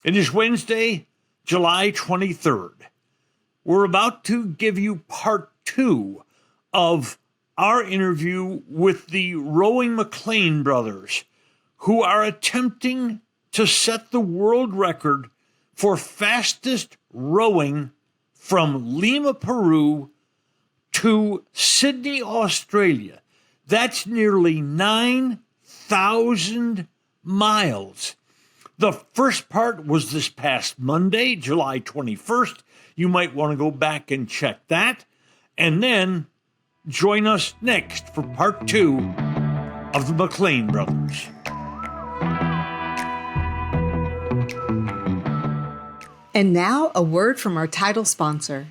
It is Wednesday, July 23rd. We're about to give you part 2 of our interview with the rowing McLean Brothers, who are attempting to set the world record for fastest rowing from Lima, Peru to Sydney, Australia. That's nearly 9,000 miles. The first part was this past Monday, July 21st. You might want to go back and check that. And then join us next for part 2 of the McLean Brothers. And now, a word from our title sponsor.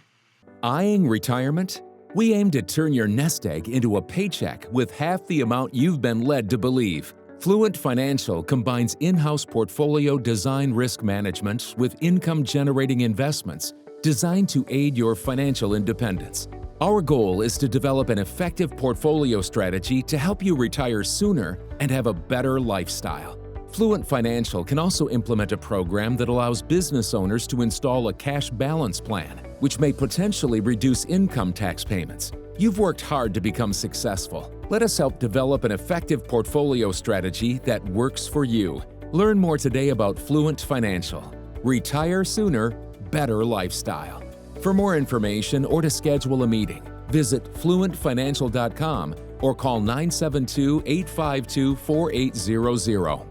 Eyeing retirement? We aim to turn your nest egg into a paycheck with half the amount you've been led to believe. Fluent Financial combines in-house portfolio design risk management with income-generating investments designed to aid your financial independence. Our goal is to develop an effective portfolio strategy to help you retire sooner and have a better lifestyle. Fluent Financial can also implement a program that allows business owners to install a cash balance plan, which may potentially reduce income tax payments. You've worked hard to become successful. Let us help develop an effective portfolio strategy that works for you. Learn more today about Fluent Financial. Retire sooner, better lifestyle. For more information or to schedule a meeting, visit fluentfinancial.com or call 972-852-4800.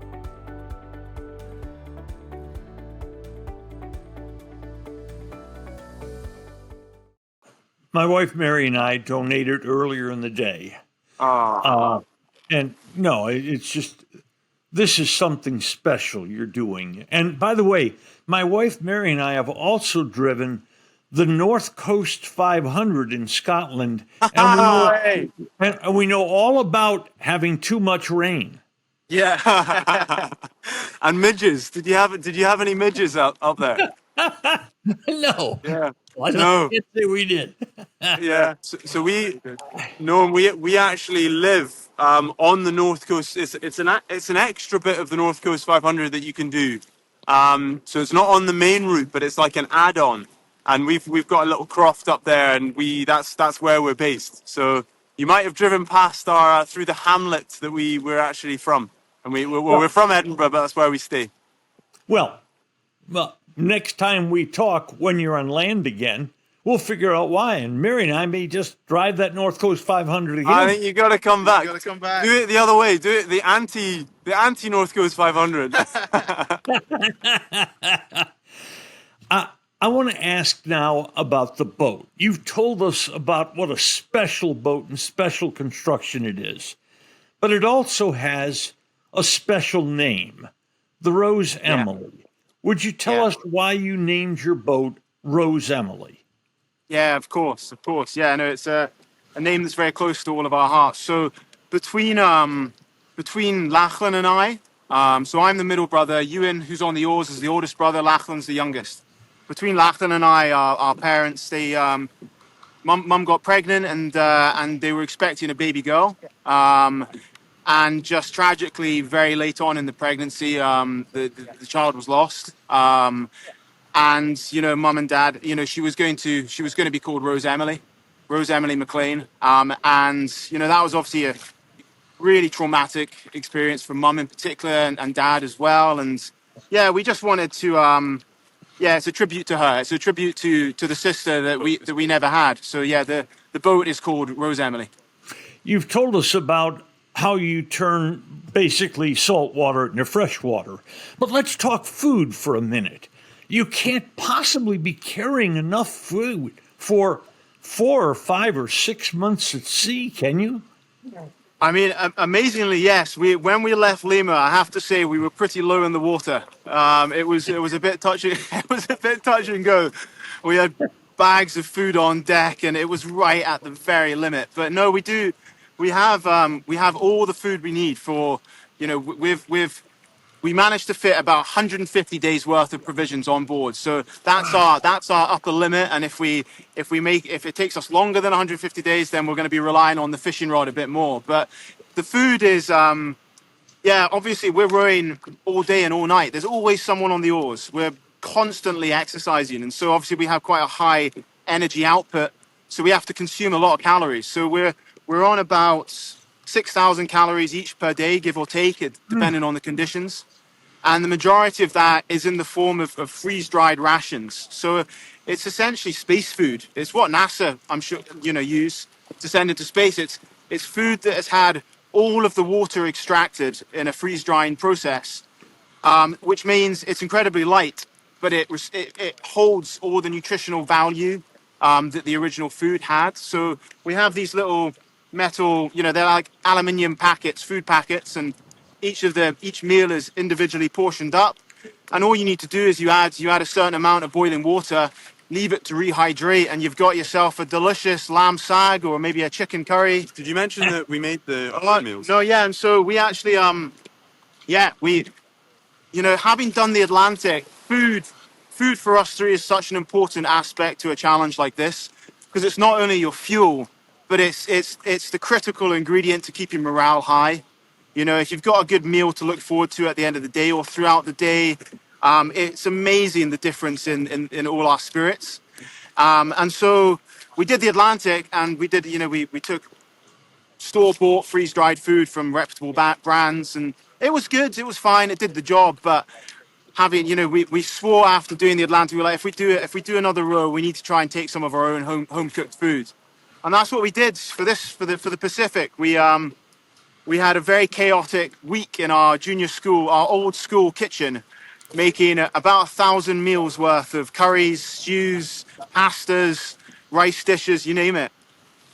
My wife Mary and I donated earlier in the day. And no, it's just, this is something special you're doing. And by the way, my wife Mary and I have also driven the North Coast 500 in Scotland. And we know all about having too much rain. Yeah. And midges. Did you have any midges up there? No. Yeah. I No. can't say we did. Yeah. So we actually live on the North Coast. It's an extra bit of the North Coast 500 that you can do. So it's not on the main route, but it's like an add-on. And we've got a little croft up there, and that's where we're based. So you might have driven past our through the hamlet that we're actually from. And we're from Edinburgh, but that's where we stay. Well, next time we talk, when you're on land again, we'll figure out why. And Mary and I may just drive that North Coast 500 again. I think you got to come back. Do it the other way. Do it the anti North Coast 500. I want to ask now about the boat. You've told us about what a special boat and special construction it is, but it also has a special name, the Rose Emily. Would you tell us why you named your boat Rose Emily? Yeah, of course. Yeah, no, it's a name that's very close to all of our hearts. So between Lachlan and I, so I'm the middle brother. Ewan, who's on the oars, is the oldest brother. Lachlan's the youngest. Between Lachlan and I, our parents, mum got pregnant and they were expecting a baby girl. And just tragically, very late on in the pregnancy, the child was lost. And mum and dad, she was going to be called Rose Emily McLean. And that was obviously a really traumatic experience for mum in particular, and dad as well. And yeah, we just wanted to, it's a tribute to her. It's a tribute to the sister that we never had. So yeah, the boat is called Rose Emily. You've told us about how you turn basically salt water into fresh water. But let's talk food for a minute. You can't possibly be carrying enough food for 4 or 5 or 6 months at sea, can you? I mean, amazingly, yes. When we left Lima, I have to say we were pretty low in the water. It was a bit touch. It was a bit touch and go. We had bags of food on deck, and it was right at the very limit. But no, we do. We have all the food we need for. We managed to fit about 150 days worth of provisions on board. So that's our upper limit. And if it takes us longer than 150 days, then we're going to be relying on the fishing rod a bit more. But the food is Yeah, obviously we're rowing all day and all night. There's always someone on the oars. We're constantly exercising, and so obviously we have quite a high energy output. So we have to consume a lot of calories. So we're on about 6,000 calories each per day, give or take, it depending on the conditions. And the majority of that is in the form of freeze-dried rations. So it's essentially space food. It's what NASA, I'm sure, use to send into space. It's food that has had all of the water extracted in a freeze-drying process, which means it's incredibly light, but it holds all the nutritional value that the original food had. So we have these little metal, they're like aluminium packets, food packets, and each meal is individually portioned up. And all you need to do is you add a certain amount of boiling water, leave it to rehydrate, and you've got yourself a delicious lamb sag or maybe a chicken curry. Did you mention that we made the meals? No, yeah, and so we actually we having done the Atlantic, food for us three is such an important aspect to a challenge like this, because it's not only your fuel, but it's the critical ingredient to keeping morale high. If you've got a good meal to look forward to at the end of the day or throughout the day, it's amazing the difference in all our spirits. And so we did the Atlantic, and we did, we took store-bought freeze-dried food from reputable brands, and it was good, it was fine, it did the job. But we swore after doing the Atlantic, we were like, if we do another row, we need to try and take some of our own home cooked food. And that's what we did for the Pacific. We had a very chaotic week in our junior school, our old school kitchen, making about 1,000 meals worth of curries, stews, pastas, rice dishes, you name it.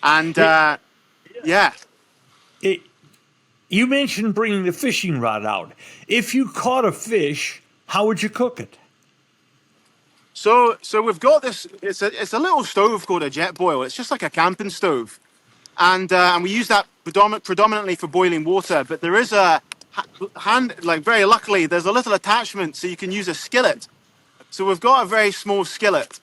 And yeah. It, you mentioned bringing the fishing rod out. If you caught a fish, how would you cook it? So we've got this. It's a little stove called a jet boil. It's just like a camping stove, and we use that predominantly for boiling water. But there is very luckily, there's a little attachment so you can use a skillet. So we've got a very small skillet,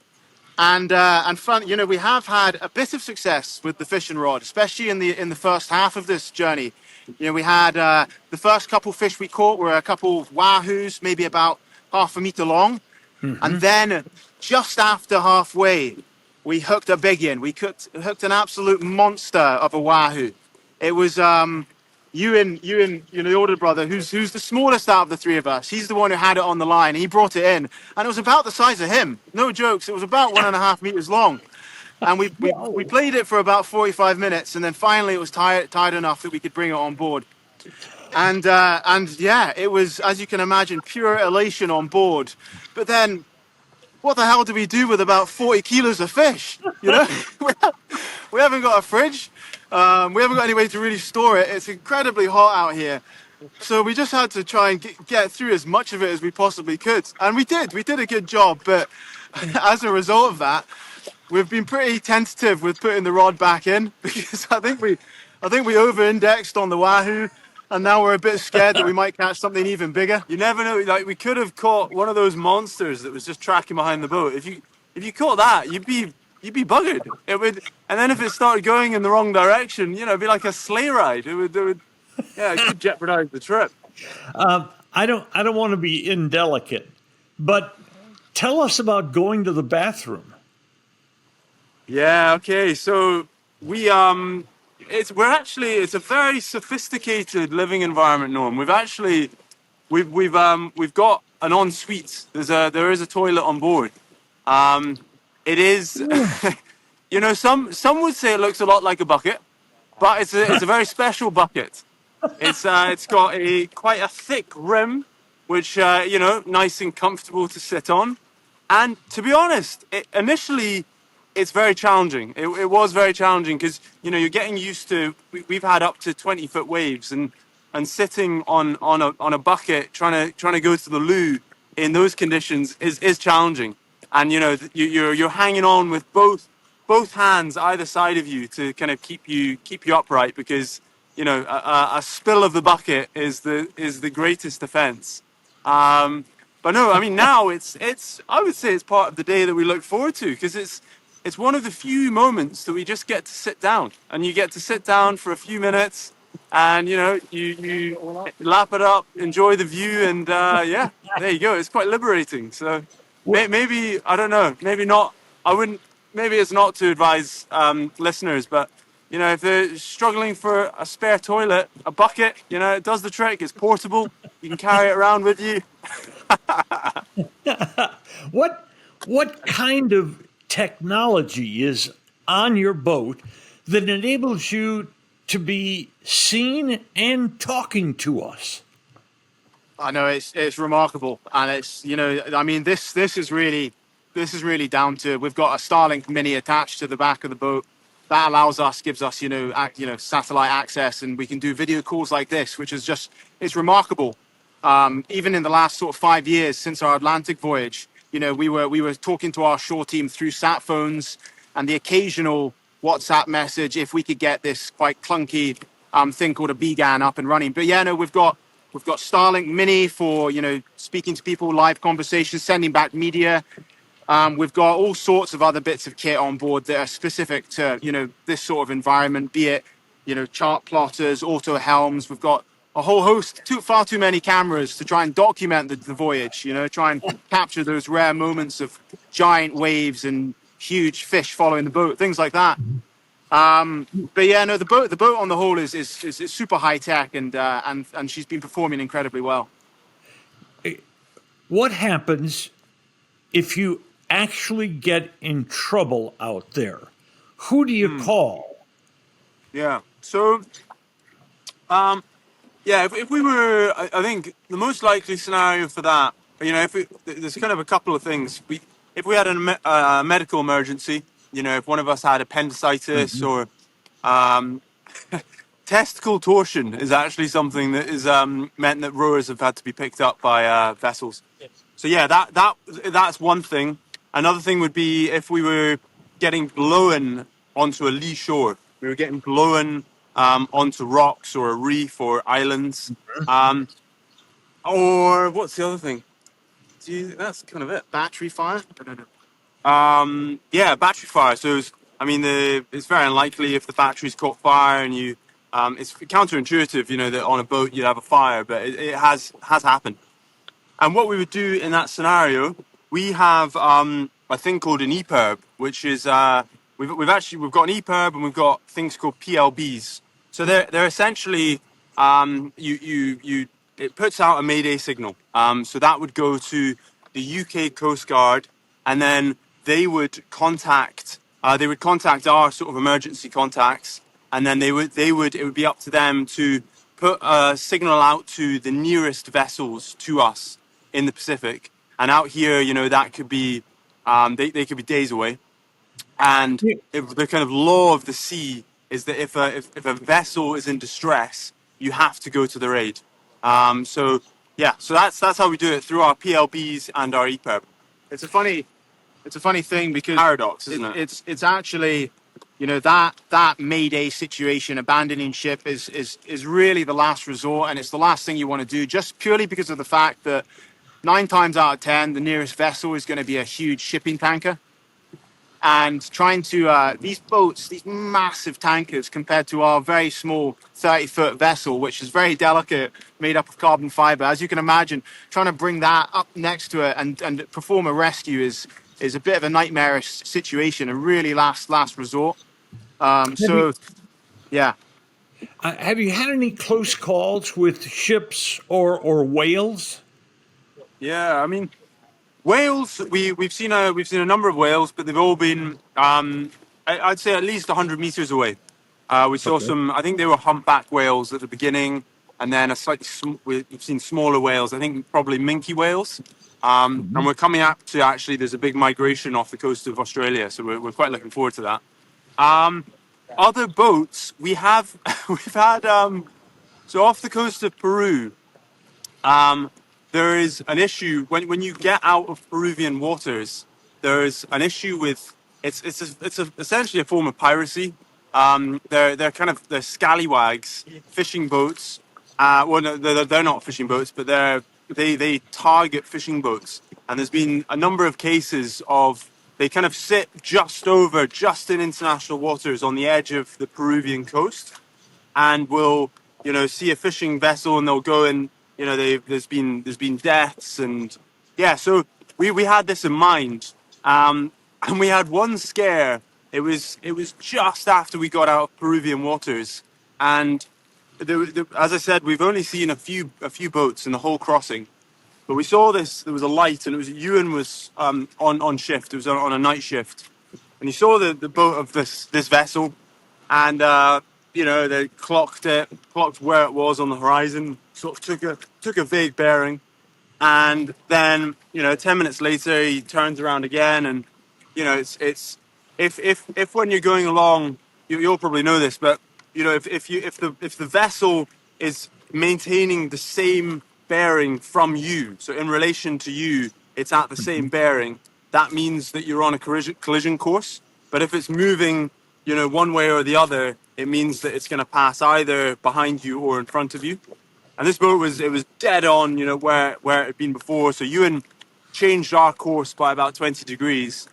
and fun. We have had a bit of success with the fishing rod, especially in the first half of this journey. We had the first couple fish we caught were a couple wahoos, maybe about half a meter long. And then just after halfway, we hooked a big one. We hooked an absolute monster of a wahoo. It was Ewan, the older brother, who's the smallest out of the three of us. He's the one who had it on the line. He brought it in, and it was about the size of him. No jokes. It was about 1.5 meters long. And we played it for about 45 minutes, and then finally it was tired enough that we could bring it on board. And yeah, it was, as you can imagine, pure elation on board. But then, what the hell do we do with about 40 kilos of fish? We haven't got a fridge. We haven't got any way to really store it. It's incredibly hot out here. So we just had to try and get through as much of it as we possibly could. And we did. We did a good job. But as a result of that, we've been pretty tentative with putting the rod back in, because I think we over-indexed on the wahoo. And now we're a bit scared that we might catch something even bigger. You never know. Like, we could have caught one of those monsters that was just tracking behind the boat. If you caught that, you'd be buggered. It would, and then if it started going in the wrong direction, it'd be like a sleigh ride. It could jeopardize the trip. I don't want to be indelicate, but tell us about going to the bathroom. Yeah. Okay. So it's a very sophisticated living environment, Norm. We've got an ensuite. There is a toilet on board. It is, some would say it looks a lot like a bucket, but it's a very special bucket. It's got quite a thick rim, which nice and comfortable to sit on. And to be honest, initially, it's very challenging. It was very challenging because you're getting used to. We've had up to 20-foot waves, and sitting on a bucket trying to go to the loo in those conditions is challenging. And you're hanging on with both hands either side of you to kind of keep you upright, because a spill of the bucket is the greatest offense. But no, I mean, now I would say it's part of the day that we look forward to, because it's one of the few moments that we just get to sit down, and you get to sit down for a few minutes and you lap it up, enjoy the view, and yeah, there you go. It's quite liberating. So maybe I don't know, maybe not. I wouldn't. Maybe it's not to advise listeners, but if they're struggling for a spare toilet, a bucket, it does the trick. It's portable. You can carry it around with you. What kind of technology is on your boat that enables you to be seen and talking to us? I know it's remarkable, and it's I mean this is really down to, we've got a Starlink Mini attached to the back of the boat that gives us satellite access, and we can do video calls like this, which is just, it's remarkable. Even in the last sort of 5 years since our Atlantic voyage, we were talking to our shore team through sat phones and the occasional WhatsApp message if we could get this quite clunky thing called a BGAN up and running. But yeah, no, we've got Starlink Mini for speaking to people, live conversations, sending back media. We've got all sorts of other bits of kit on board that are specific to this sort of environment, be it chart plotters, auto helms. We've got a whole host, far too many cameras to try and document the voyage. Try and capture those rare moments of giant waves and huge fish following the boat, things like that. But yeah, no, the boat on the whole is super high tech, and she's been performing incredibly well. What happens if you actually get in trouble out there? Who do you call? Yeah. So, if we were, I think the most likely scenario for that, there's kind of a couple of things. If we had a medical emergency, if one of us had appendicitis or testicle torsion is actually something that is meant that rowers have had to be picked up by vessels. So yeah, that's one thing. Another thing would be if we were getting blown onto a lee shore. We were getting blown onto rocks or a reef or islands. Or what's the other thing? That's kind of it. Battery fire? I don't know. Yeah, battery fire. So it's very unlikely if the battery's caught fire and you. It's counterintuitive, that on a boat you'd have a fire, but it has happened. And what we would do in that scenario, we have a thing called an EPIRB, which is we've got an EPIRB and we've got things called PLBs. So they're essentially it puts out a Mayday signal. So that would go to the UK Coast Guard, and then they would contact our sort of emergency contacts, and then it would be up to them to put a signal out to the nearest vessels to us in the Pacific. And out here, that could be they could be days away. And if the kind of law of the sea is that if a vessel is in distress, you have to go to their aid. So that's how we do it, through our PLBs and our EPIRB. It's a funny thing, because Paradox, isn't it? It's actually, that Mayday situation, abandoning ship is really the last resort, and it's the last thing you want to do, just purely because of the fact that 9 times out of 10, the nearest vessel is going to be a huge shipping tanker. And trying to, these massive tankers compared to our very small 30-foot vessel, which is very delicate, made up of carbon fiber. As you can imagine, trying to bring that up next to it and perform a rescue is a bit of a nightmarish situation, a really last resort. Yeah. Have you had any close calls with ships or whales? Yeah, whales. We've seen a number of whales, but they've all been I'd say at least 100 meters away. We saw some. I think they were humpback whales at the beginning, and then we've seen smaller whales. I think probably minke whales. And we're coming up to, actually, there's a big migration off the coast of Australia, so we're quite looking forward to that. Other boats we've had so off the coast of Peru. There is an issue when you get out of Peruvian waters. There is an issue with it's essentially a form of piracy. They're scallywags, fishing boats. Well, no, they're not fishing boats, but they target fishing boats. And there's been a number of cases of they kind of sit just in international waters on the edge of the Peruvian coast, and will see a fishing vessel and they'll go and there's been deaths and yeah. So we had this in mind, and we had one scare. It was just after we got out of Peruvian waters, and as I said, we've only seen a few boats in the whole crossing. But we saw this. There was a light, and it was Ewan was on shift. It was on a night shift, and he saw the boat of this vessel, and they clocked where it was on the horizon. Sort of took a vague bearing, and then 10 minutes later he turns around again, and it's if when you're going along, you'll probably know this, but if the vessel is maintaining the same bearing from you, so in relation to you, it's at the same bearing. That means that you're on a collision course. But if it's moving, one way or the other, it means that it's going to pass either behind you or in front of you. And this boat was dead on, where it had been before. So Ewan changed our course by about 20 degrees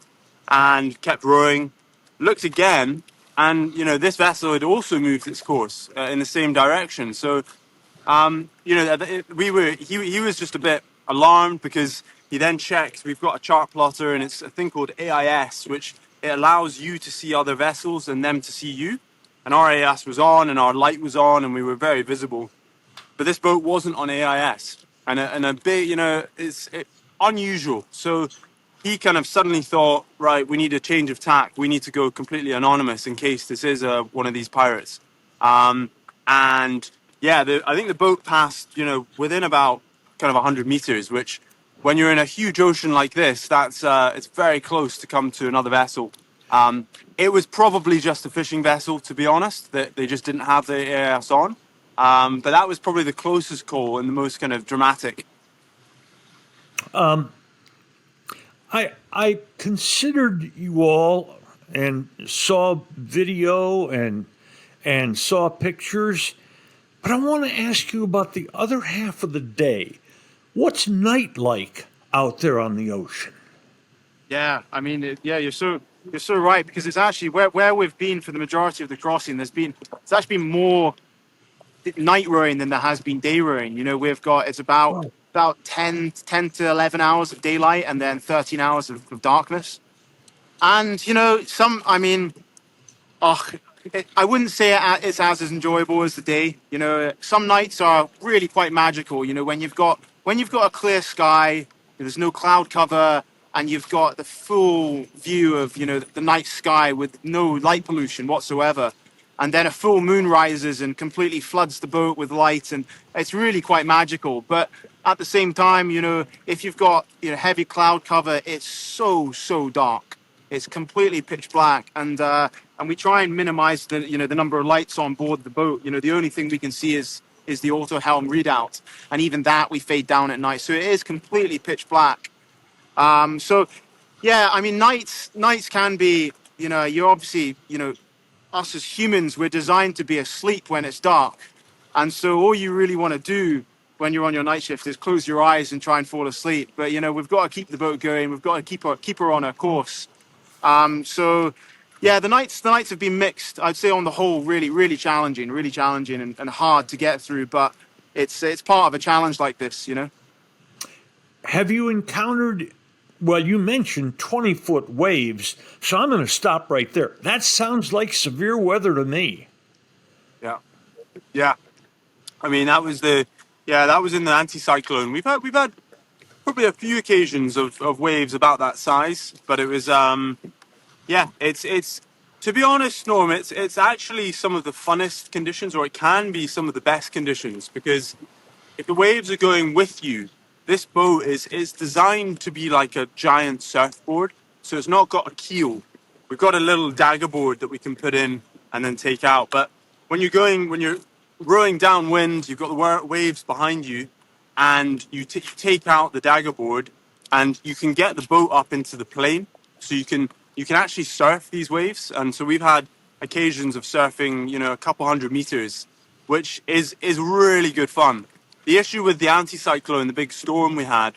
and kept rowing. Looked again, and this vessel had also moved its course in the same direction. So he was just a bit alarmed because he then checked. We've got a chart plotter, and it's a thing called AIS, which it allows you to see other vessels and them to see you. And our AIS was on, and our light was on, and we were very visible. But this boat wasn't on AIS, and a bit, it's unusual. So he kind of suddenly thought, right, we need a change of tack. We need to go completely anonymous in case this is one of these pirates. And yeah, I think the boat passed, within about kind of 100 meters, which when you're in a huge ocean like this, that's it's very close to come to another vessel. It was probably just a fishing vessel, to be honest, that they just didn't have the AIS on. But that was probably the closest call and the most kind of dramatic. I considered you all and saw video and saw pictures, but I want to ask you about the other half of the day. What's night like out there on the ocean? Yeah, I mean, you're so right, because it's actually where we've been for the majority of the crossing. It's actually been more night rowing than there has been day rowing. We've got it's about 10 to 11 hours of daylight and then 13 hours of darkness. And I wouldn't say it's as enjoyable as the day. Some nights are really quite magical. When you've got a clear sky, there's no cloud cover, and you've got the full view of the night sky with no light pollution whatsoever. And then a full moon rises and completely floods the boat with light, and it's really quite magical. But at the same time, if you've got heavy cloud cover, it's so dark. It's completely pitch black, and we try and minimize the number of lights on board the boat. The only thing we can see is the auto helm readout, and even that we fade down at night. So it is completely pitch black. So yeah, I mean nights can be you're obviously us as humans, we're designed to be asleep when it's dark. And so all you really want to do when you're on your night shift is close your eyes and try and fall asleep. But, we've got to keep the boat going. We've got to keep her on her course. So, yeah, the nights have been mixed. I'd say on the whole, really, really challenging and hard to get through. But it's part of a challenge like this. Have you encountered, well, you mentioned 20-foot waves, so I'm going to stop right there. That sounds like severe weather to me. Yeah. I mean, that was in the anticyclone. We've had probably a few occasions of waves about that size, but it was it's to be honest, Norm, it's actually some of the funnest conditions, or it can be some of the best conditions, because if the waves are going with you, this boat is designed to be like a giant surfboard. So it's not got a keel. We've got a little dagger board that we can put in and then take out. But when you're rowing downwind, you've got the waves behind you, and you take out the dagger board, and you can get the boat up into the plane. So you can actually surf these waves. And so we've had occasions of surfing, a couple 100 meters, which is really good fun. The issue with the anticyclone, the big storm we had,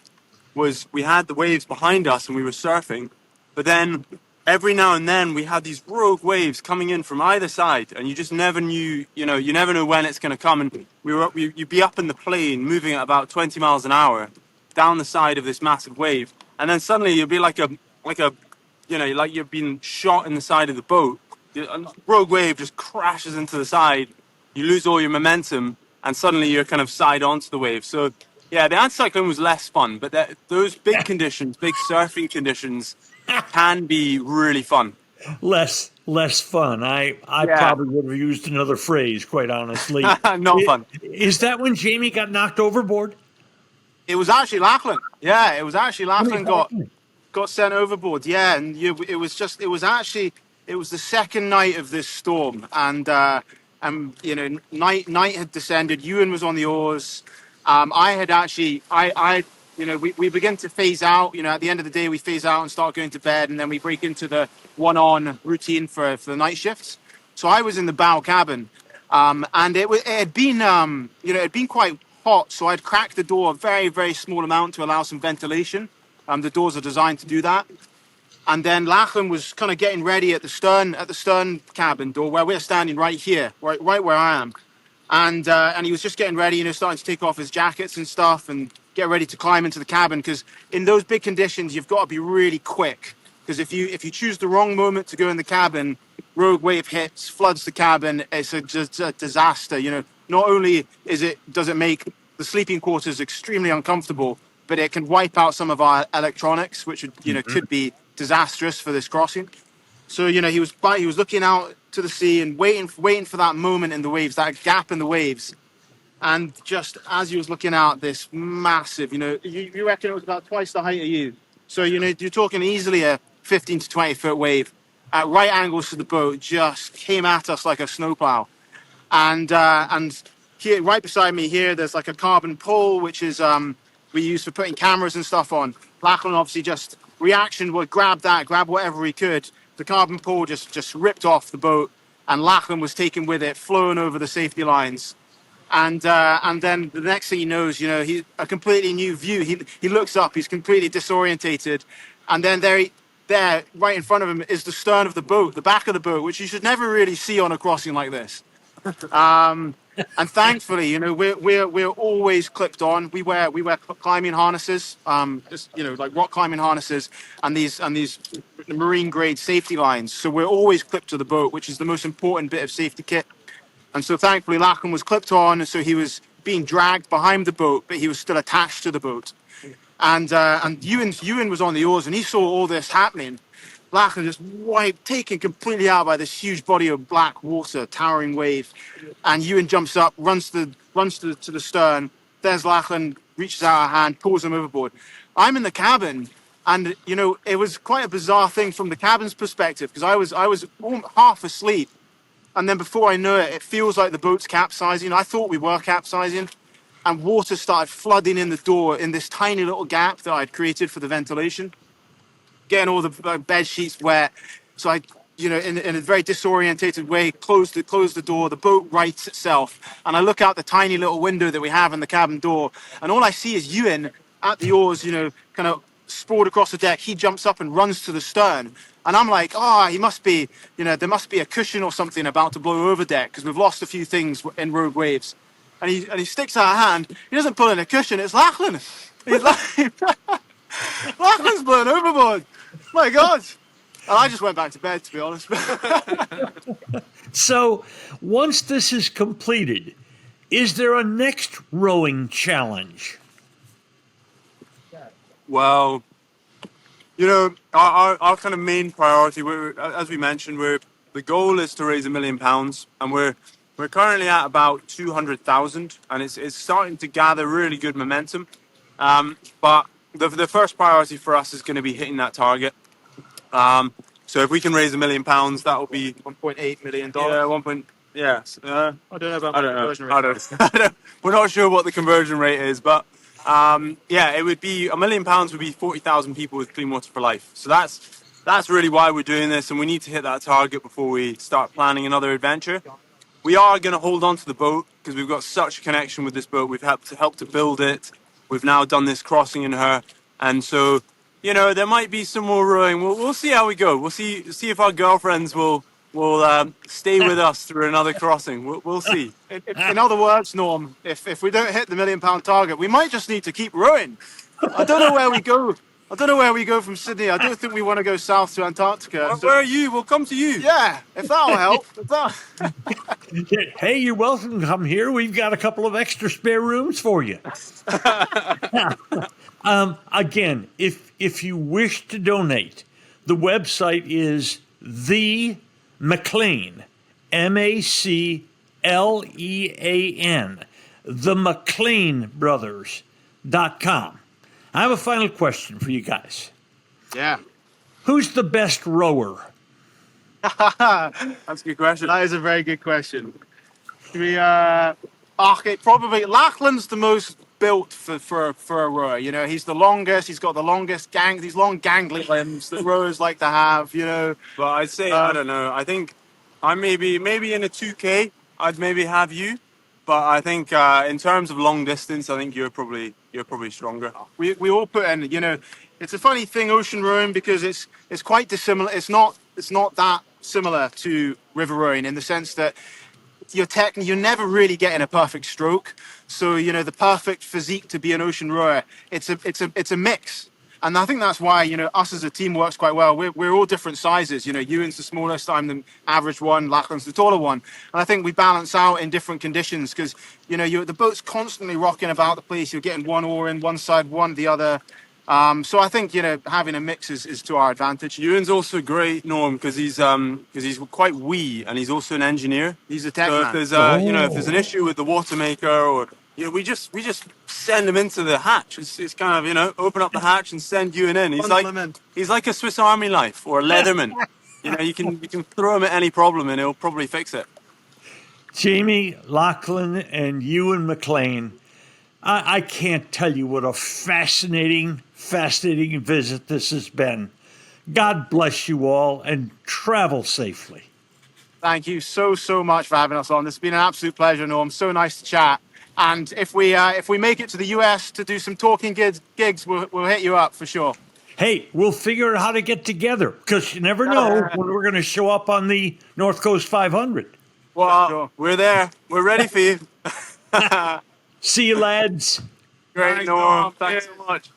was we had the waves behind us and we were surfing, but then every now and then we had these rogue waves coming in from either side, and you just never knew, you never know when it's going to come. And you'd be up in the plane, moving at about 20 miles an hour down the side of this massive wave, and then suddenly you'd be like a, like you've been shot in the side of the boat. A rogue wave just crashes into the side, you lose all your momentum, and suddenly you're kind of side onto the wave. So yeah, the anticyclone was less fun, but those big conditions, big surfing conditions, can be really fun. Less fun. I Yeah, probably would have used another phrase, quite honestly. not fun. Is that when Jamie got knocked overboard? It was actually Lachlan. Yeah, it was actually What are you Lachlan talking? got sent overboard. Yeah, and it was the second night of this storm, and night had descended. Ewan was on the oars. I had actually I we begin to phase out. At the end of the day, we phase out and start going to bed, and then we break into the one-on routine for the night shifts. So I was in the bow cabin, and it had been it had been quite hot. So I'd cracked the door a very, very small amount to allow some ventilation. The doors are designed to do that. And then Lachlan was kind of getting ready at the stern cabin door where we're standing right here, right where I am. And he was just getting ready, starting to take off his jackets and stuff and get ready to climb into the cabin. Because in those big conditions, you've got to be really quick. Because if you choose the wrong moment to go in the cabin, rogue wave hits, floods the cabin. It's a disaster. Not only does it make the sleeping quarters extremely uncomfortable, but it can wipe out some of our electronics, which could be disastrous for this crossing. So he was looking out to the sea and waiting for that moment in the waves, that gap in the waves. And just as he was looking out, this massive, you reckon it was about twice the height of you. So you're talking easily a 15 to 20 foot wave at right angles to the boat, just came at us like a snowplow. And here, right beside me here, there's like a carbon pole, which is we use for putting cameras and stuff on. Lachlan obviously just reaction would grab whatever he could. The carbon pole just ripped off the boat, and Lachlan was taken with it, flown over the safety lines. And then the next thing he knows, he a completely new view. He looks up, he's completely disorientated, and then there, right in front of him, is the stern of the boat, the back of the boat, which you should never really see on a crossing like this. And thankfully, we're always clipped on. We wear climbing harnesses, like rock climbing harnesses, and these marine grade safety lines. So we're always clipped to the boat, which is the most important bit of safety kit. And so thankfully, Lachlan was clipped on, and so he was being dragged behind the boat, but he was still attached to the boat. And Ewan was on the oars, and he saw all this happening. Lachlan just taken completely out by this huge body of black water, towering wave. And Ewan jumps up, runs to the stern. There's Lachlan, reaches out a hand, pulls him overboard. I'm in the cabin, and it was quite a bizarre thing from the cabin's perspective because I was half asleep, and then before I know it, it feels like the boat's capsizing. I thought we were capsizing, and water started flooding in the door in this tiny little gap that I'd created for the ventilation, getting all the bed sheets wet. So I, in a very disorientated way, closed the door. The boat rights itself, and I look out the tiny little window that we have in the cabin door, and all I see is Ewan at the oars, kind of sprawled across the deck. He jumps up and runs to the stern, and I'm like, he must be, there must be a cushion or something about to blow over deck because we've lost a few things in rogue waves. And he sticks out a hand. He doesn't pull in a cushion. It's Lachlan. He's like, Lachlan's blown overboard. My God. And I just went back to bed, to be honest. So, once this is completed, is there a next rowing challenge? Well, our kind of main priority, as we mentioned, the goal is to raise £1 million, and we're currently at about 200,000, and it's starting to gather really good momentum. But the first priority for us is going to be hitting that target. So if we can raise £1 million, that will be $1.8 million. yeah, I don't know about I the don't know. conversion rate. I don't. We're not sure what the conversion rate is, but it would be £1 million would be 40,000 people with clean water for life. So that's really why we're doing this, and we need to hit that target before we start planning another adventure. We are going to hold on to the boat because we've got such a connection with this boat. We've helped to build it. We've now done this crossing in her, and so there might be some more rowing. We'll see how we go. We'll see if our girlfriends will stay with us through another crossing. We'll see. In other words, Norm, if we don't hit the £1 million target, we might just need to keep rowing. I don't know where we go. I don't know where we go from Sydney. I don't think we want to go south to Antarctica. Where are you? We'll come to you. Yeah, if that'll help. Hey, you're welcome to come here. We've got a couple of extra spare rooms for you. Again, if you wish to donate, the website is the Maclean, MacLean, the McLean Brothers.com. I have a final question for you guys. Yeah. Who's the best rower? That's a good question. That is a very good question. Okay, probably Lachlan's the most built for a rower. He's the longest. He's got the longest these long gangly limbs that rowers like to have. But I'd say I don't know. I think I maybe in a 2K I'd maybe have you. But I think in terms of long distance, I think you're probably stronger. We all put in. It's a funny thing, ocean rowing, because it's quite dissimilar. It's not that similar to river rowing in the sense that you're never really getting a perfect stroke. So the perfect physique to be an ocean rower, it's a mix. And I think that's why us as a team works quite well. We're all different sizes. Ewan's the smallest, I'm the average one, Lachlan's the taller one. And I think we balance out in different conditions because the boat's constantly rocking about the place. You're getting one oar in one side, one the other. So I think having a mix is to our advantage. Ewan's also great, Norm, because he's quite wee and he's also an engineer. He's a tech So man. if there's if there's an issue with the water maker or we just send him into the hatch. It's kind of open up the hatch and send Ewan in. He's like a Swiss Army knife or a Leatherman. You can throw him at any problem and he'll probably fix it. Jamie, Lachlan, and Ewan McLean, I can't tell you what a fascinating visit this has been. God bless you all and travel safely. Thank you so much for having us on. It's been an absolute pleasure, Norm. So nice to chat. And if we make it to the US to do some talking gigs, we'll hit you up for sure. Hey, we'll figure out how to get together because you never know when we're going to show up on the North Coast 500. Well, Sure. we're there. We're ready for you. See you, lads. Great, Norm. Thanks so much.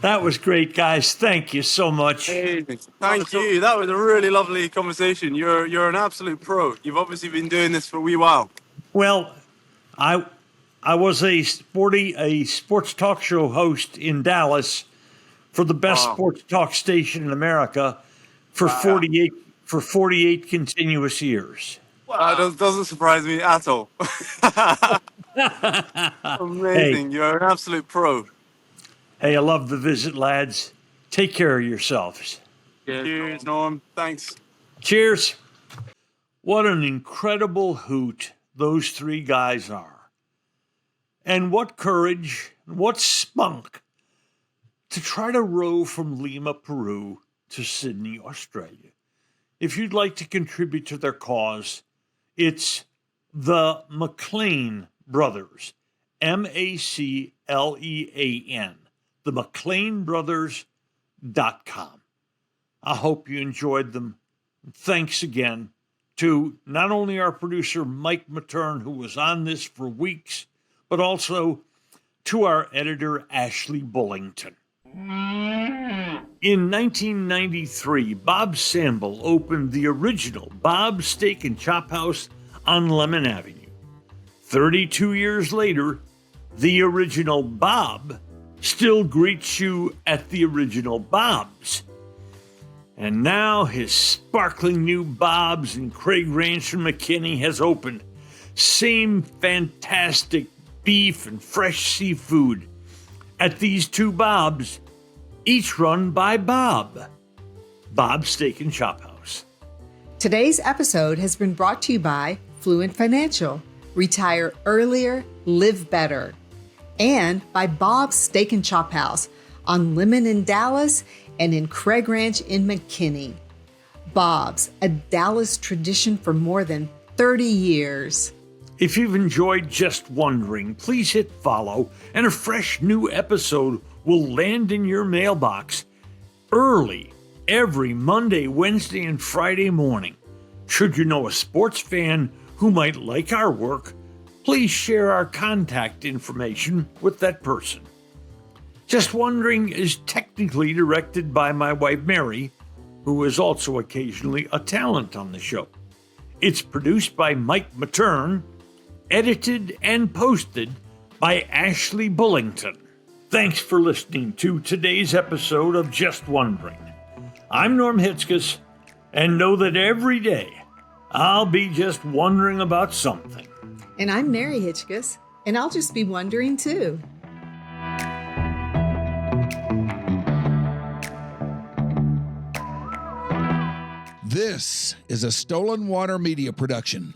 That was great, guys. Thank you so much. Thank you. That was a really lovely conversation. You're an absolute pro. You've obviously been doing this for a wee while. Well, I was a sports talk show host in Dallas for the best sports talk station in America for 48 continuous years. That doesn't surprise me at all. Amazing. Hey. You're an absolute pro. Hey, I love the visit, lads. Take care of yourselves. Cheers, Norm. Thanks. Cheers. What an incredible hoot those three guys are. And what courage, what spunk to try to row from Lima, Peru to Sydney, Australia. If you'd like to contribute to their cause, it's the McLean Brothers, MacLean, the MacleanBrothers.com. I hope you enjoyed them. Thanks again to not only our producer, Mike Matern, who was on this for weeks, but also to our editor, Ashley Bullington. In 1993, Bob Samble opened the original Bob's Steak and Chop House on Lemon Avenue. 32 years later, the original Bob still greets you at the original Bob's. And now his sparkling new Bob's in Craig Ranch and McKinney has opened. Same fantastic beef and fresh seafood at these two Bob's, each run by Bob. Bob's Steak and Chop House. Today's episode has been brought to you by Fluent Financial. Retire earlier, live better. And by Bob's Steak and Chop House on Lemon in Dallas and in Craig Ranch in McKinney. Bob's, a Dallas tradition for more than 30 years. If you've enjoyed Just Wondering, please hit follow, and a fresh new episode will land in your mailbox early every Monday, Wednesday, and Friday morning. Should you know a sports fan who might like our work, please share our contact information with that person. Just Wondering is technically directed by my wife Mary, who is also occasionally a talent on the show. It's produced by Mike Matern, edited and posted by Ashley Bullington. Thanks for listening to today's episode of Just Wondering. I'm Norm Hitzges, and know that every day I'll be just wondering about something. And I'm Mary Hitzges, and I'll just be wondering too. This is a Stolen Water Media production.